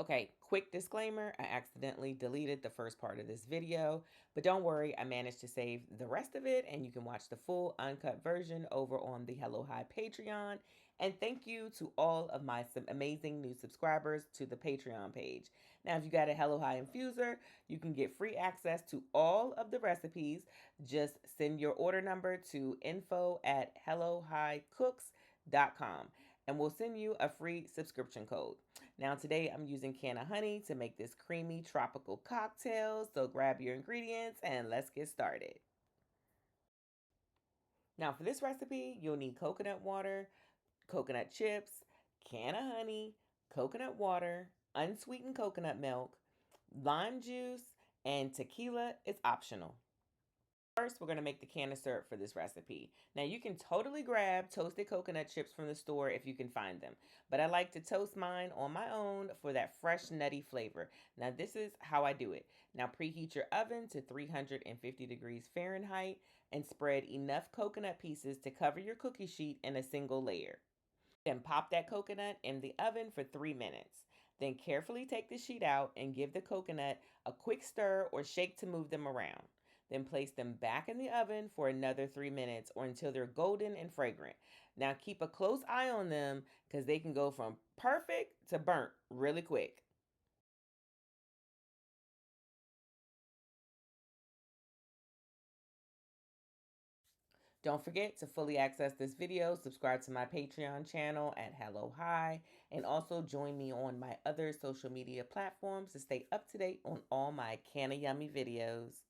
Okay, quick disclaimer, I accidentally deleted the first part of this video, but don't worry, I managed to save the rest of it and you can watch the full uncut version over on the Hello High Patreon. And thank you to all of my amazing new subscribers to the Patreon page. Now, if you got a Hello High Infuser, you can get free access to all of the recipes. Just send your order number to info@HelloHighCooks.com and we'll send you a free subscription code. Now today I'm using canna honey to make this creamy tropical cocktail. So grab your ingredients and let's get started. Now for this recipe, you'll need coconut water, coconut chips, canna honey, coconut water, unsweetened coconut milk, lime juice, and tequila is optional. First, we're going to make the canna syrup for this recipe. Now, you can totally grab toasted coconut chips from the store if you can find them, but I like to toast mine on my own for that fresh, nutty flavor. Now, this is how I do it. Now, preheat your oven to 350 degrees Fahrenheit and spread enough coconut pieces to cover your cookie sheet in a single layer. Then pop that coconut in the oven for 3 minutes. Then carefully take the sheet out and give the coconut a quick stir or shake to move them around. Then place them back in the oven for another 3 minutes or until they're golden and fragrant. Now keep a close eye on them because they can go from perfect to burnt really quick. Don't forget to fully access this video, subscribe to my Patreon channel at Hello High, and also join me on my other social media platforms to stay up to date on all my canna yummy videos.